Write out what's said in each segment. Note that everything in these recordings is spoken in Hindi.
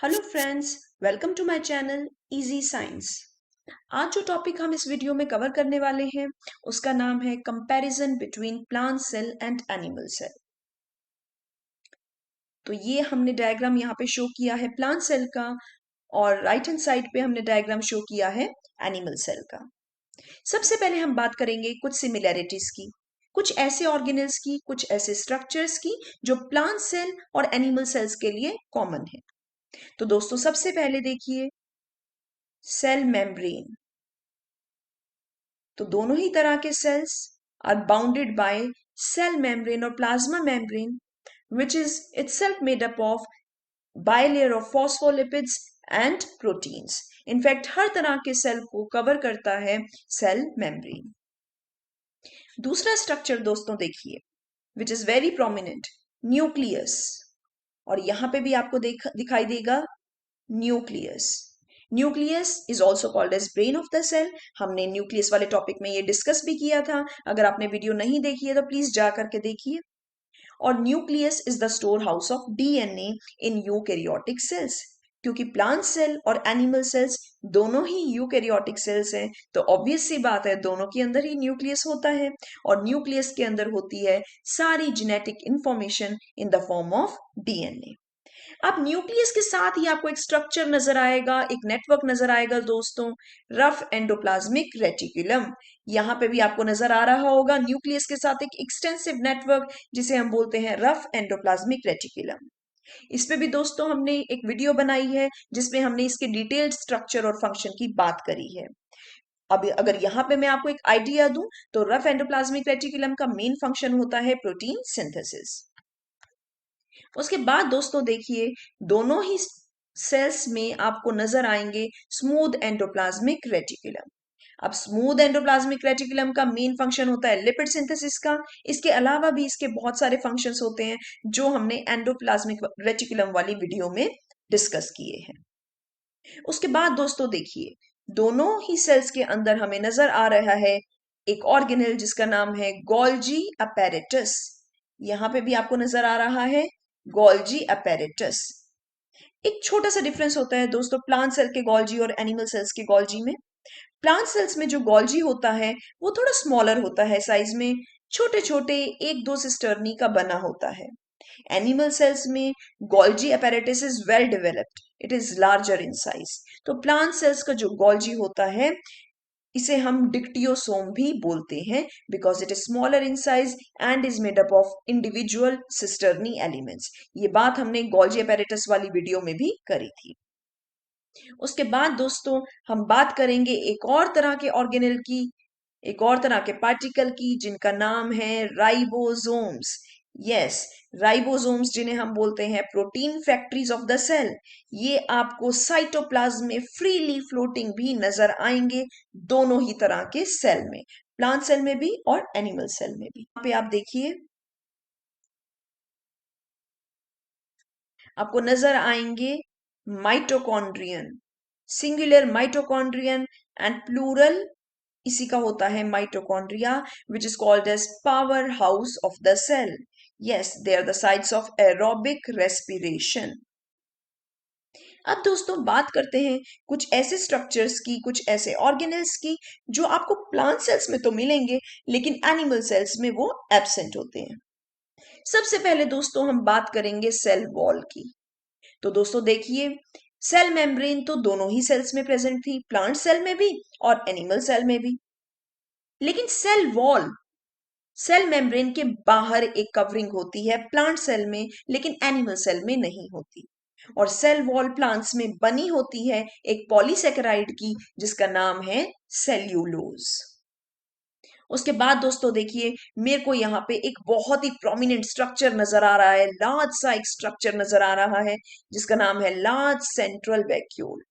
Hello friends, welcome to my channel easy science. आज जो टॉपिक हम इस वीडियो में कवर करने वाले हैं उसका नाम है comparison between plant cell and animal cell. तो ये हमने डायग्राम यहाँ पे शो किया है प्लांट सेल का और राइट हैंड साइड पे हमने डायग्राम शो किया है एनिमल सेल का। सबसे पहले हम बात करेंगे कुछ सिमिलैरिटीज की, कुछ ऐसे ऑर्गेनेल्स की, कुछ ऐसे स्ट्रक्चर्स की जो प्लांट सेल और एनिमल सेल्स के लिए कॉमन है। तो दोस्तों सबसे पहले देखिए सेल मेम्ब्रेन। तो दोनों ही तरह के cells are bounded by cell membrane और plasma membrane which is itself made up of bilayer of phospholipids and proteins. In fact हर तरह के सेल को कवर करता है सेल मेम्ब्रेन। दूसरा स्ट्रक्चर दोस्तों देखिए which is very prominent, nucleus. और यहां पे भी आपको दिखाई देगा nucleus. Nucleus is also called as brain of the cell. हमने न्यूक्लियस वाले टॉपिक में ये डिस्कस भी किया था। अगर आपने वीडियो नहीं देखी है तो प्लीज जा करके देखिए। और nucleus is the store house of DNA in eukaryotic cells. क्योंकि प्लांट सेल और एनिमल सेल्स दोनों ही यूकैरियोटिक सेल्स हैं, तो ऑब्वियस सी बात है दोनों के अंदर ही न्यूक्लियस होता है और न्यूक्लियस के अंदर होती है सारी genetic information in the form of DNA. अब न्यूक्लियस के साथ ही आपको एक स्ट्रक्चर नजर आएगा, एक नेटवर्क नजर आएगा दोस्तों, रफ एंडोप्लाज्मिक रेटिकुलम। यहां पे भी आपको नजर आ रहा होगा न्यूक्लियस के साथ एक एक्सटेंसिव नेटवर्क जिसे हम बोलते हैं रफ एंडोप्लाज्मिक रेटिकुलम। इस पे भी दोस्तों हमने एक वीडियो बनाई है जिसमें हमने इसके डिटेल्ड स्ट्रक्चर और फंक्शन की बात करी है। अब अगर यहाँ पे मैं आपको एक आइडिया दूं तो रफ एंडोप्लाज्मिक रेटिकुलम का मेन फंक्शन होता है प्रोटीन सिंथेसिस। उसके बाद दोस्तों देखिए दोनों ही सेल्स में आपको नजर आएंगे स्मूथ एंडोप्लाज्मिक रेटिकुलम। अब स्मूथ एंडोप्लाज्मिक रेटिकुलम का मेन फंक्शन होता है लिपिड सिंथेसिस का। इसके अलावा भी इसके बहुत सारे फंक्शंस होते हैं जो हमने एंडोप्लाज्मिक रेटिकुलम वाली वीडियो में डिस्कस किए हैं। उसके बाद दोस्तों देखिए दोनों ही सेल्स के अंदर हमें नजर आ रहा है एक ऑर्गेनेल जिसका नाम है गोल्जी अपैरेटस। यहां पे भी आपको नजर आ रहा है गोल्जी अपैरेटस। एक छोटा सा डिफरेंस होता है दोस्तों प्लांट सेल के गोल्जी और एनिमल सेल्स के गोल्जी में। प्लांट सेल्स में जो गोल्जी होता है वो थोड़ा स्मॉलर होता है साइज में, छोटे छोटे एक दो सिस्टर्नी का बना होता है। एनिमल सेल्स में Golgi apparatus is well developed, it is larger in size. तो प्लांट सेल्स का जो गोल्जी होता है इसे हम डिक्टियोसोम भी बोलते हैं because it is smaller in size and is made up of individual cisternae elements. ये बात हमने गोल्जी apparatus वाली वीडियो में भी करी थी। उसके बाद दोस्तों हम बात करेंगे एक और तरह के ऑर्गेनेल की, एक और तरह के पार्टिकल की जिनका नाम है राइबोसोम्स। यस, राइबोसोम्स जिन्हें हम बोलते हैं protein factories of the cell. ये आपको साइटोप्लाज्म में फ्रीली फ्लोटिंग भी नजर आएंगे दोनों ही तरह के सेल में, प्लांट सेल में भी और एनिमल सेल में भी। यहाँ पे आप देखिए आपको नजर आएंगे mitochondrion, singular mitochondrion and plural इसी का होता है mitochondria which is called as power house of the cell. Yes, they are the sites of aerobic respiration. अब दोस्तों बात करते हैं कुछ ऐसे स्ट्रक्चर्स की, कुछ ऐसे ऑर्गेनेल्स की जो आपको प्लांट सेल्स में तो मिलेंगे लेकिन एनिमल सेल्स में वो एब्सेंट होते हैं। सबसे पहले दोस्तों हम बात करेंगे सेल वॉल की। तो दोस्तों देखिए सेल मेम्ब्रेन तो दोनों ही सेल्स में प्रेजेंट थी, प्लांट सेल में भी और एनिमल सेल में भी। लेकिन सेल वॉल, सेल मेम्ब्रेन के बाहर एक कवरिंग होती है प्लांट सेल में लेकिन एनिमल सेल में नहीं होती। और सेल वॉल प्लांट्स में बनी होती है एक पॉलीसेकेराइड की जिसका नाम है सेल्यूलोज। उसके बाद दोस्तों देखिए मेरे को यहाँ पे एक बहुत ही प्रोमिनेंट स्ट्रक्चर नजर आ रहा है, लार्ज सा एक स्ट्रक्चर नजर आ रहा है जिसका नाम है लार्ज सेंट्रल वैक्यूल।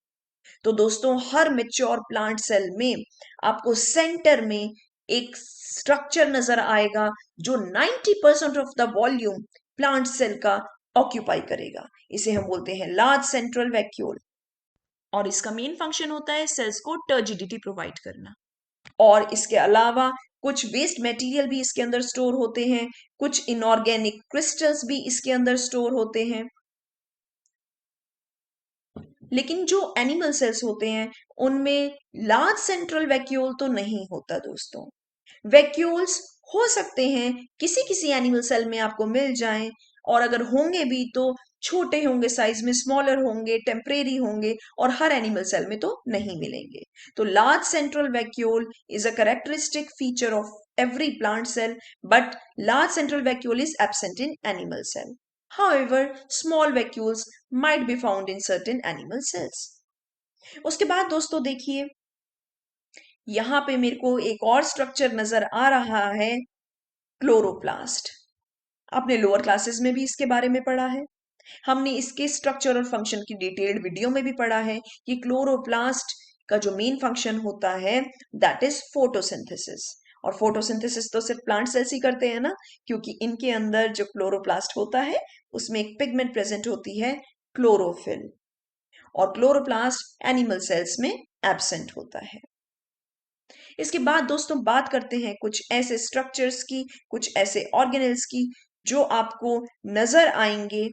तो दोस्तों हर मेच्योर प्लांट सेल में आपको सेंटर में एक स्ट्रक्चर नजर आएगा जो 90% of the volume plant cell का ऑक्यूपाई करेगा। इसे हम बोलते हैं लार्ज सेंट्रल वैक्यूल और इसका मेन फंक्शन होता है सेल्स को टर्जिडिटी प्रोवाइड करना। और इसके अलावा कुछ वेस्ट मटेरियल भी इसके अंदर स्टोर होते हैं, कुछ इनऑर्गेनिक क्रिस्टल्स भी इसके अंदर स्टोर होते हैं। लेकिन जो एनिमल सेल्स होते हैं उनमें लार्ज सेंट्रल वैक्यूल तो नहीं होता दोस्तों। वैक्यूल्स हो सकते हैं किसी किसी एनिमल सेल में आपको मिल जाएं, और अगर होंगे भी तो छोटे होंगे, साइज में स्मॉलर होंगे, टेम्परेरी होंगे, और हर एनिमल सेल में तो नहीं मिलेंगे। तो large central vacuole is a characteristic feature of every plant cell, but large central vacuole is absent in animal cell. However, small vacuoles might be found in certain animal cells. उसके बाद दोस्तों देखिए, यहां पे मेरे को एक और स्ट्रक्चर नजर आ रहा है, क्लोरोप्लास्ट। आपने लोअर क्लासेस में भी इसके बारे में पढ़ा है, हमने इसके स्ट्रक्चर और फंक्शन की डिटेल्ड वीडियो में भी पढ़ा है कि क्लोरोप्लास्ट का जो मेन फंक्शन होता है दैट इज फोटोसिंथेसिस। और फोटोसिंथेसिस तो सिर्फ प्लांट सेल्स ही करते हैं ना, क्योंकि इनके अंदर जो क्लोरोप्लास्ट होता है उसमें एक पिगमेंट प्रेजेंट होती है, क्लोरोफिल, और क्लोरोप्लास्ट एनिमल सेल्स में एब्सेंट होता है। इसके बाद दोस्तों बात करते हैं कुछ ऐसे स्ट्रक्चर्स की, कुछ ऐसे ऑर्गेनेल्स की जो आपको नजर आएंगे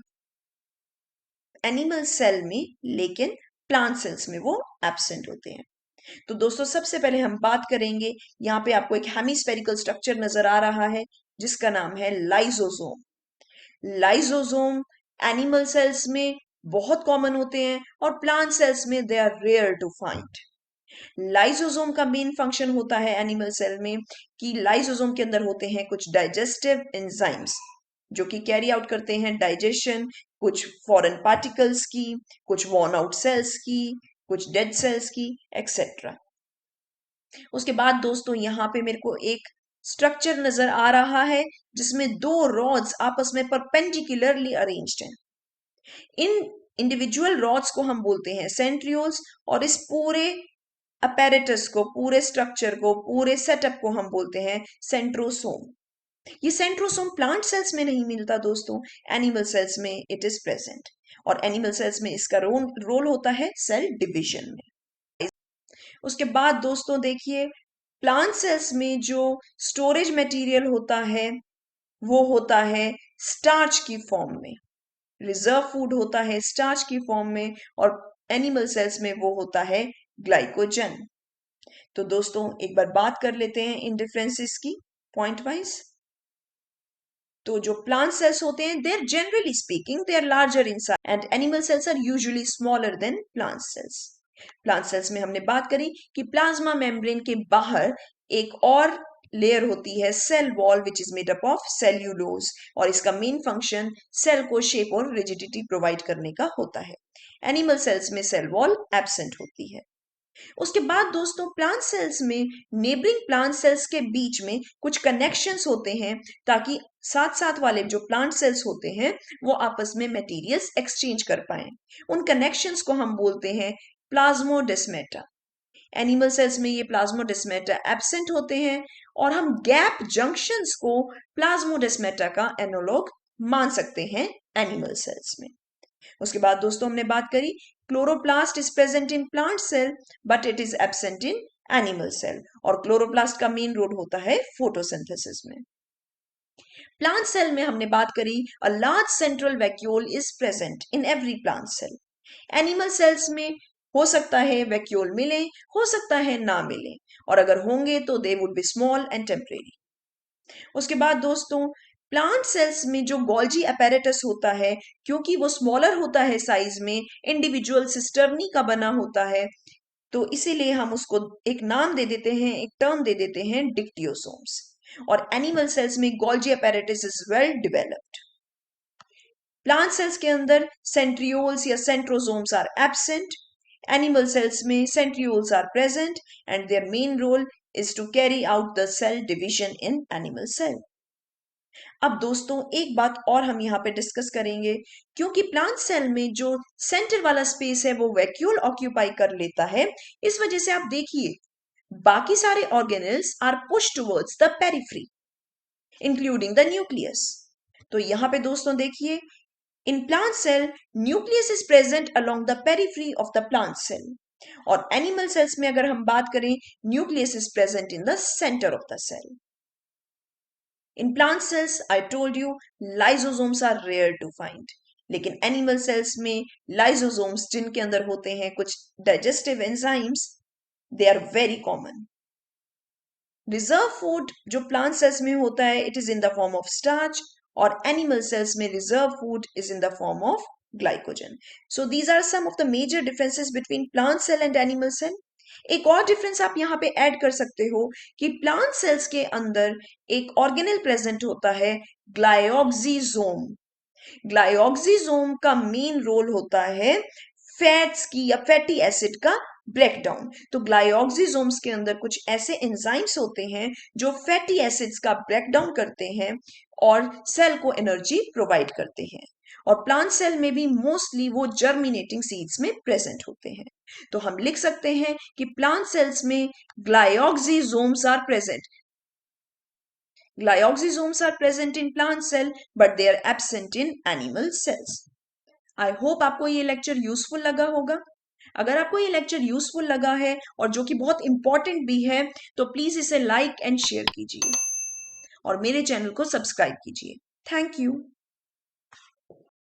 एनिमल सेल में लेकिन प्लांट सेल्स में वो एब्सेंट होते हैं। तो दोस्तों सबसे पहले हम बात करेंगे, यहाँ पे आपको एक हेमिस्फेरिकल स्ट्रक्चर नजर आ रहा है जिसका नाम है लाइजोसोम। लाइजोसोम एनिमल सेल्स में बहुत कॉमन होते हैं और प्लांट सेल्स में they are rare to find. Lysosome का मेन फंक्शन होता है एनिमल सेल में कि लाइसोसोम के अंदर होते हैं कुछ डाइजेस्टिव एंजाइम्स जो कि कैरी आउट करते हैं डाइजेशन, कुछ फॉरेन पार्टिकल्स की, कुछ वॉर्न आउट सेल्स की, कुछ डेड सेल्स की, एक्सेट्रा। उसके बाद दोस्तों यहां पे मेरे को एक स्ट्रक्चर नजर आ रहा है जिसमें दो रॉड्स आपस में परपेंडिकुलरली अरेंज्ड हैं। इन इंडिविजुअल रॉड्स को हम बोलते हैं सेंट्रियोल्स, और इस पूरे अपैरेटस को, पूरे स्ट्रक्चर को, पूरे सेटअप को हम बोलते हैं सेंट्रोसोम। ये सेंट्रोसोम प्लांट सेल्स में नहीं मिलता दोस्तों, एनिमल सेल्स में इट इज प्रेजेंट, और एनिमल सेल्स में इसका रोल होता है सेल डिवीजन में। उसके बाद दोस्तों देखिए, प्लांट सेल्स में जो स्टोरेज मटेरियल होता है वो होता है स्टार्च की फॉर्म में, रिजर्व फूड होता है स्टार्च की फॉर्म में, और एनिमल सेल्स में वो होता है ग्लाइकोजन। तो दोस्तों एक बार बात कर लेते हैं इन डिफरेंसेस की पॉइंट वाइज। तो जो प्लांट सेल्स होते हैं they are generally speaking they are larger in size and animal cells are usually smaller than plant cells. Plant cells में हमने बात करी कि प्लाज्मा मेम्ब्रेन के बाहर एक और लेयर होती है cell wall which is made up of cellulose, और इसका मेन फंक्शन सेल को शेप और रिजिडिटी प्रोवाइड करने का होता है। एनिमल सेल्स में सेल वॉल एब्सेंट होती है। उसके बाद दोस्तों प्लांट सेल्स में नेबरिंग प्लांट सेल्स के बीच में कुछ कनेक्शंस होते हैं ताकि साथ साथ वाले जो प्लांट सेल्स होते हैं वो आपस में मटेरियल्स एक्सचेंज कर पाए। उन कनेक्शंस को हम बोलते हैं प्लाज्मोडेस्मेटा। एनिमल सेल्स में ये प्लाज्मोडेस्मेटा एब्सेंट होते हैं, और हम गैप जंक्शंस को प्लाज्मोडेस्मेटा का एनालॉग मान सकते हैं एनिमल सेल्स में। उसके बाद दोस्तों हमने बात करी chloroplast is present in plant cell but it is absent in animal cell, और क्लोरोप्लास्ट का मेन रोल होता है फोटोसिंथेसिस में। प्लांट सेल में हमने बात करी a large central vacuole is present in every plant cell. Animal cells में हो सकता है वैक्यूल मिले, हो सकता है ना मिले, और अगर होंगे तो they would be small and temporary. उसके बाद दोस्तों प्लांट सेल्स में जो गोल्जी अपैरेटस होता है, क्योंकि वो स्मॉलर होता है साइज में, इंडिविजुअल सिस्टर्नी का बना होता है, तो इसीलिए हम उसको एक नाम दे देते हैं, एक टर्म दे देते हैं डिक्टियोसोम्स। और एनिमल सेल्स में Golgi apparatus is well developed. Plant cells के अंदर सेंट्रियोल्स या centrosomes are absent, animal cells में centrioles are present and their main role is to carry out the cell division in animal cell. अब दोस्तों एक बात और हम यहाँ पे डिस्कस करेंगे, क्योंकि प्लांट सेल में जो सेंटर वाला स्पेस है वो वैक्यूल ऑक्यूपाई कर लेता है, इस वजह से आप देखिए बाकी सारे organelles are push towards the periphery including the nucleus. तो यहाँ पे दोस्तों देखिए in plant cell nucleus is present along the periphery of the plant cell, और एनिमल सेल्स में अगर हम बात करें nucleus is present in the centre of the cell. In plant cells, I told you, lysosomes are rare to find. लेकिन एनिमल सेल्स में लाइसोसोम्स जिनके अंदर होते हैं कुछ digestive enzymes, they are very common. Reserve food जो प्लांट सेल्स में होता है it is in the form of starch, और एनिमल सेल्स में reserve food is in the form of glycogen. So these are some of the major differences between plant cell and animal cell. एक और डिफरेंस आप यहाँ पे ऐड कर सकते हो कि प्लांट सेल्स के अंदर एक ऑर्गेनेल प्रेजेंट होता है, ग्लाइऑक्सिजोम। ग्लाइऑक्सिजोम का मेन रोल होता है फैट्स की या फैटी एसिड का ब्रेकडाउन। तो ग्लाइऑक्सिजोम्स के अंदर कुछ ऐसे एंजाइम्स होते हैं जो फैटी एसिड्स का ब्रेकडाउन करते हैं और सेल को एनर्जी प्रोवाइड करते हैं। और प्लांट सेल में भी मोस्टली वो जर्मिनेटिंग सीड्स में प्रेजेंट होते हैं। तो हम लिख सकते हैं कि प्लांट सेल्स में glyoxysomes are present. Glyoxysomes are present in plant cell, but they are absent in animal cells. I hope आपको ये लेक्चर यूजफुल लगा होगा। अगर आपको ये लेक्चर यूजफुल लगा है और जो कि बहुत इंपॉर्टेंट भी है तो प्लीज इसे लाइक एंड शेयर कीजिए और मेरे चैनल को सब्सक्राइब कीजिए। Thank you.